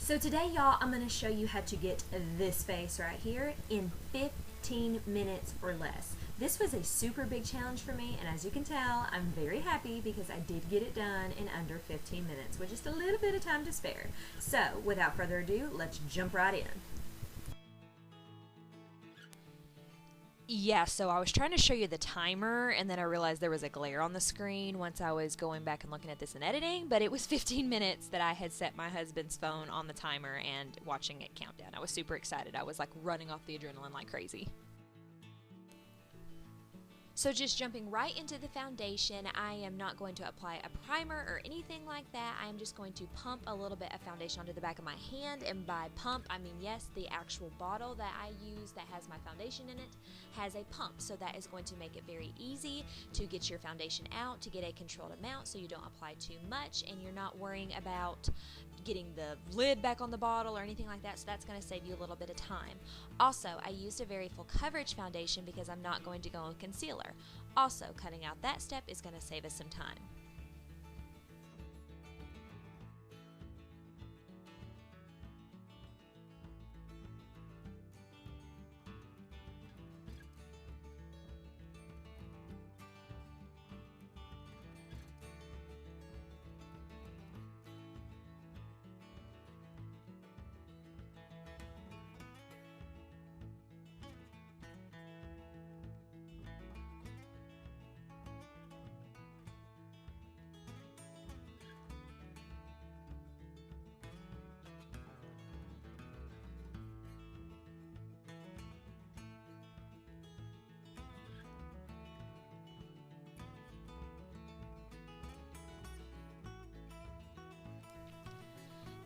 So today, y'all, I'm going to show you how to get this face right here in 15 minutes or less. This was a super big challenge for me, and as you can tell, I'm very happy because I did get it done in under 15 minutes with just a little bit of time to spare. So, without further ado, let's jump right in. Yeah, so I was trying to show you the timer, and then I realized there was a glare on the screen once I was going back and looking at this in editing, but it was 15 minutes that I had set my husband's phone on the timer and watching it count down. I was super excited. I was like running off the adrenaline like crazy. So just jumping right into the foundation, I am not going to apply a primer or anything like that. I am just going to pump a little bit of foundation onto the back of my hand, and by pump, I mean, yes, the actual bottle that I use that has my foundation in it has a pump, so that is going to make it very easy to get your foundation out, to get a controlled amount so you don't apply too much and you're not worrying about getting the lid back on the bottle or anything like that, so that's going to save you a little bit of time. Also, I used a very full coverage foundation because I'm not going to go on concealer. Also, cutting out that step is going to save us some time.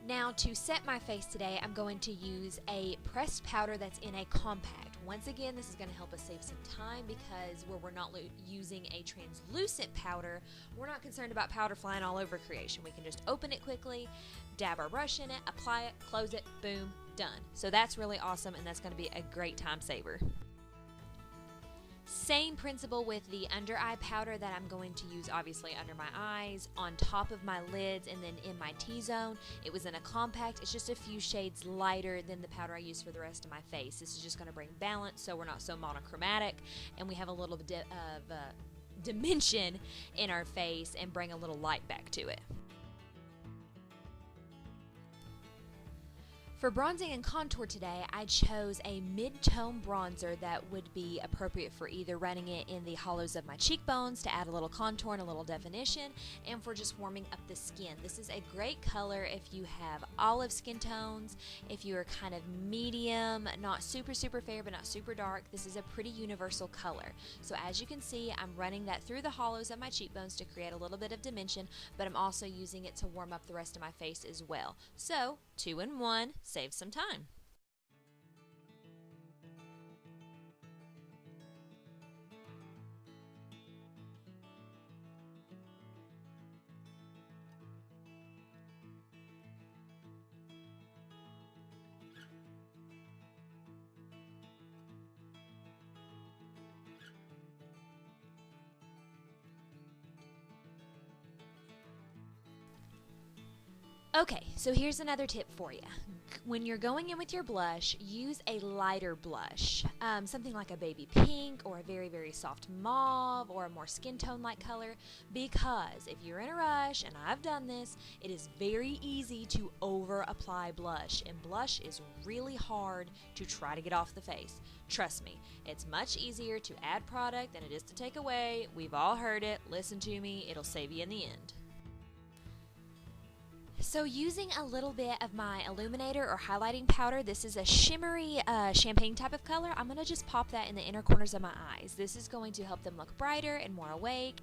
Now to set my face today, I'm going to use a pressed powder that's in a compact. Once again, this is going to help us save some time because where we're not using a translucent powder, we're not concerned about powder flying all over creation. We can just open it quickly, dab our brush in it, apply it, close it, boom, done. So that's really awesome, and that's going to be a great time saver. Same principle with the under eye powder that I'm going to use obviously under my eyes, on top of my lids, and then in my T-zone. It was in a compact. It's just a few shades lighter than the powder I use for the rest of my face. This is just going to bring balance so we're not so monochromatic and we have a little bit of dimension in our face and bring a little light back to it. For bronzing and contour today, I chose a mid-tone bronzer that would be appropriate for either running it in the hollows of my cheekbones to add a little contour and a little definition, and for just warming up the skin. This is a great color if you have olive skin tones, if you are kind of medium, not super fair but not super dark. This is a pretty universal color. So as you can see, I'm running that through the hollows of my cheekbones to create a little bit of dimension, but I'm also using it to warm up the rest of my face as well. So 2 in 1, save some time. Okay, so here's another tip for you. When you're going in with your blush, use a lighter blush, something like a baby pink or a very soft mauve or a more skin tone like color, because if you're in a rush, and I've done this, it is very easy to over apply blush, and blush is really hard to try to get off the face. Trust me, it's much easier to add product than it is to take away. We've all heard it. Listen to me, it'll save you in the end. So using a little bit of my illuminator or highlighting powder, this is a shimmery champagne type of color. I'm going to just pop that in the inner corners of my eyes. This is going to help them look brighter and more awake.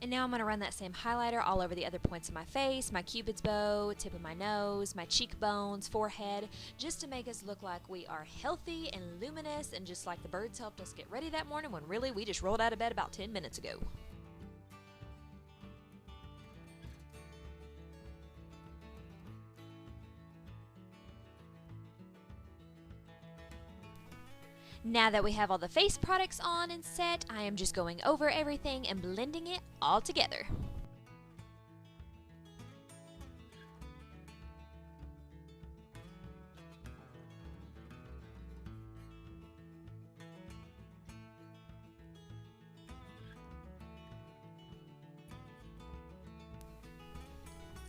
And now I'm going to run that same highlighter all over the other points of my face, my cupid's bow, tip of my nose, my cheekbones, forehead, just to make us look like we are healthy and luminous and just like the birds helped us get ready that morning when really we just rolled out of bed about 10 minutes ago. Now that we have all the face products on and set, I am just going over everything and blending it all together.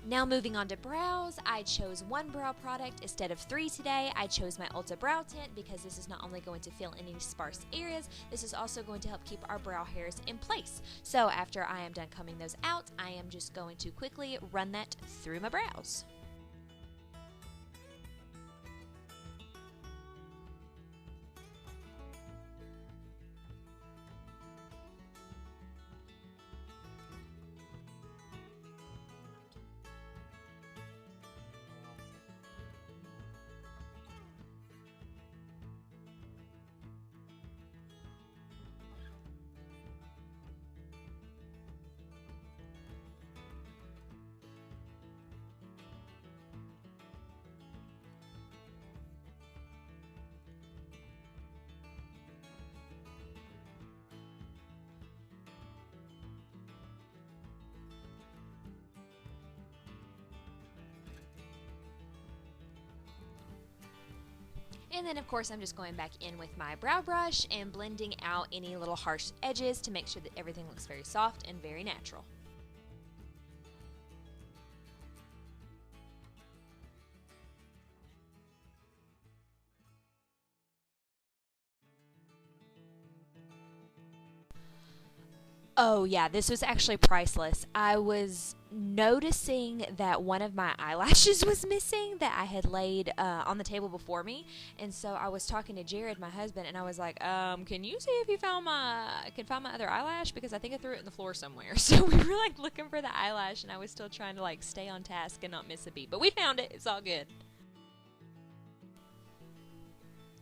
Now moving on to brows, I chose one brow product instead of 3 today. I chose my Ulta Brow Tint because this is not only going to fill in any sparse areas, this is also going to help keep our brow hairs in place. So after I am done combing those out, I am just going to quickly run that through my brows. And then of course I'm just going back in with my brow brush and blending out any little harsh edges to make sure that everything looks very soft and very natural. Oh yeah, this was actually priceless. I was noticing that one of my eyelashes was missing that I had laid on the table before me, and so I was talking to Jared, my husband, and I was like, can you see if you can find my other eyelash, because I think I threw it in the floor somewhere. So we were like looking for the eyelash, and I was still trying to like stay on task and not miss a beat, but we found it. It's all good.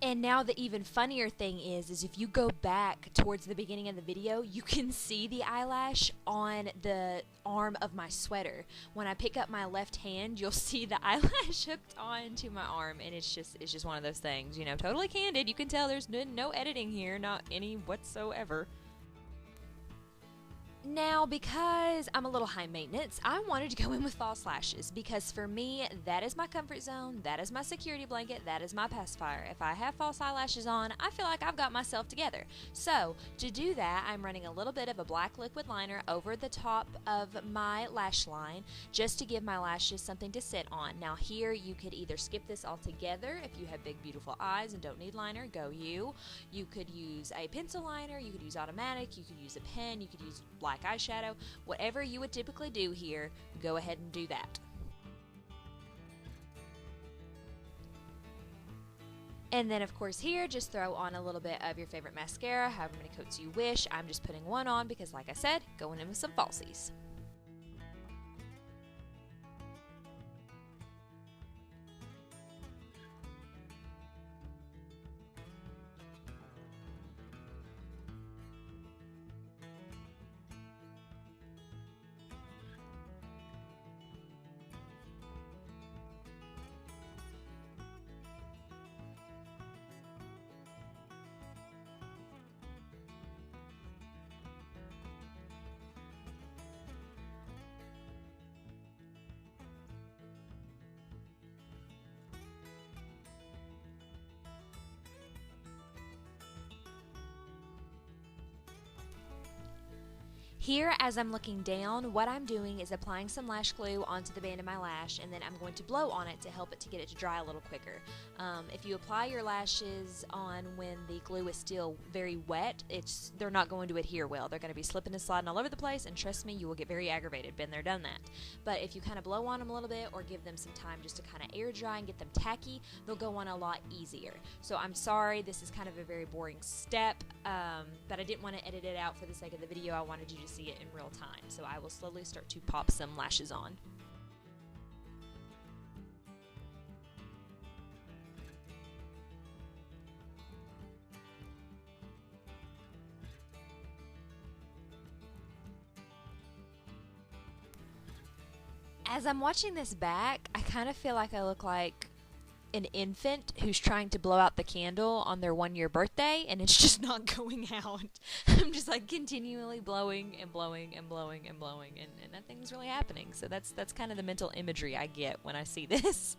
And now the even funnier thing is if you go back towards the beginning of the video, you can see the eyelash on the arm of my sweater. When I pick up my left hand, you'll see the eyelash hooked onto my arm, and it's just one of those things, you know, totally candid. You can tell there's no editing here, not any whatsoever. Now, because I'm a little high maintenance, I wanted to go in with false lashes because for me, that is my comfort zone, that is my security blanket, that is my pacifier. If I have false eyelashes on, I feel like I've got myself together. So, to do that, I'm running a little bit of a black liquid liner over the top of my lash line just to give my lashes something to sit on. Now here, you could either skip this altogether if you have big, beautiful eyes and don't need liner, go you. You could use a pencil liner, you could use automatic, you could use a pen, you could use black eyeshadow, whatever you would typically do here, go ahead and do that. And then of course here, just throw on a little bit of your favorite mascara, however many coats you wish. I'm just putting one on because like I said, going in with some falsies. Here, as I'm looking down, what I'm doing is applying some lash glue onto the band of my lash, and then I'm going to blow on it to help it to get it to dry a little quicker. If you apply your lashes on when the glue is still very wet, they're not going to adhere well. They're going to be slipping and sliding all over the place, and trust me, you will get very aggravated. Been there, done that. But if you kind of blow on them a little bit or give them some time just to kind of air dry and get them tacky, they'll go on a lot easier. So I'm sorry, this is kind of a very boring step, but I didn't want to edit it out for the sake of the video. I wanted you to see it in real time. So I will slowly start to pop some lashes on. As I'm watching this back, I kind of feel like I look like an infant who's trying to blow out the candle on their 1-year birthday and it's just not going out. I'm just like continually blowing and blowing and blowing and blowing and nothing's really happening. So that's kind of the mental imagery I get when I see this.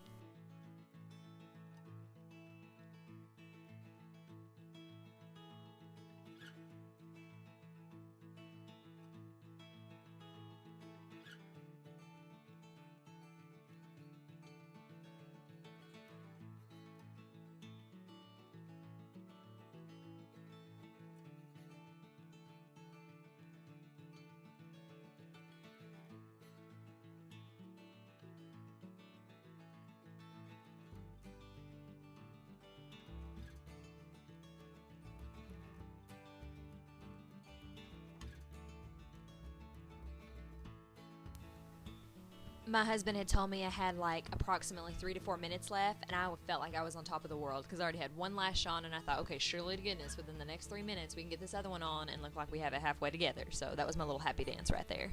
My husband had told me I had like approximately 3 to 4 minutes left, and I felt like I was on top of the world because I already had one lash on, and I thought, okay, surely to goodness, within the next 3 minutes we can get this other one on and look like we have it halfway together. So that was my little happy dance right there.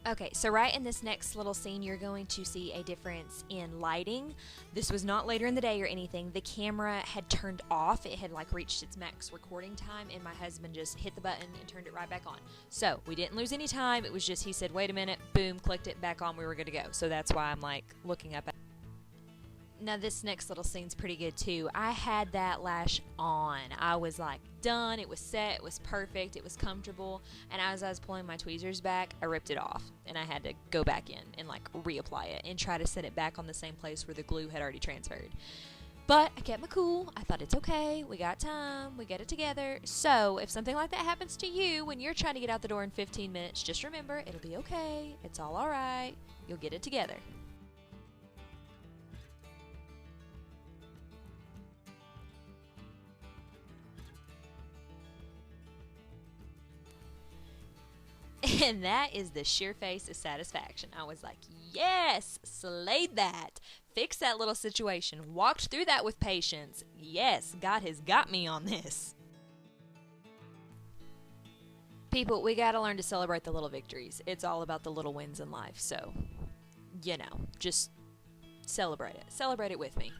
Okay, so right in this next little scene, you're going to see a difference in lighting. This was not later in the day or anything. The camera had turned off. It had like reached its max recording time, and my husband just hit the button and turned it right back on. So we didn't lose any time. It was just, he said, wait a minute, boom, clicked it back on. We were good to go. So that's why I'm like looking up at. Now this next little scene's pretty good too. I had that lash on. I was like done. It was set. It was perfect. It was comfortable. And as I was pulling my tweezers back, I ripped it off. And I had to go back in and like reapply it and try to set it back on the same place where the glue had already transferred. But I kept my cool. I thought it's okay. We got time. We get it together. So if something like that happens to you when you're trying to get out the door in 15 minutes, just remember, it'll be okay. It's all right. You'll get it together. And that is the sheer face of satisfaction. I was like, yes, slayed that. Fixed that little situation. Walked through that with patience. Yes, God has got me on this. People, we got to learn to celebrate the little victories. It's all about the little wins in life. So, just celebrate it. Celebrate it with me.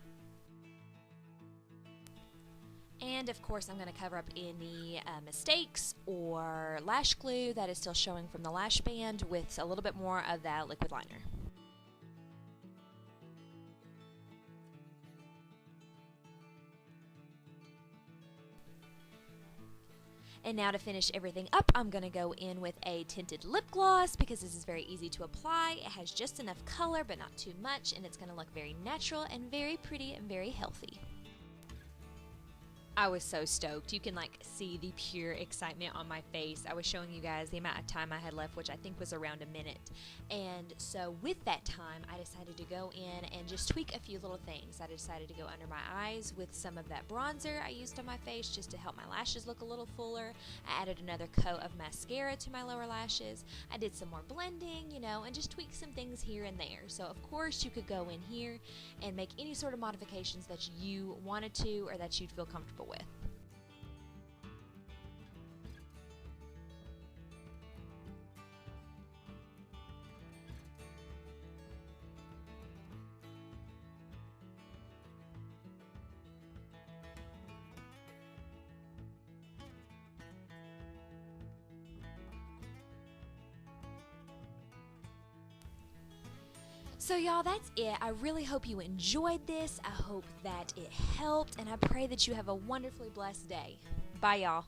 And of course, I'm going to cover up any mistakes or lash glue that is still showing from the lash band with a little bit more of that liquid liner. And now to finish everything up, I'm going to go in with a tinted lip gloss because this is very easy to apply. It has just enough color but not too much, and it's going to look very natural and very pretty and very healthy. I was so stoked. You can like see the pure excitement on my face. I was showing you guys the amount of time I had left, which I think was around a minute. And so with that time, I decided to go in and just tweak a few little things. I decided to go under my eyes with some of that bronzer I used on my face just to help my lashes look a little fuller. I added another coat of mascara to my lower lashes. I did some more blending, and just tweak some things here and there. So of course you could go in here and make any sort of modifications that you wanted to or that you'd feel comfortable with. So y'all, that's it. I really hope you enjoyed this. I hope that it helped, and I pray that you have a wonderfully blessed day. Bye, y'all.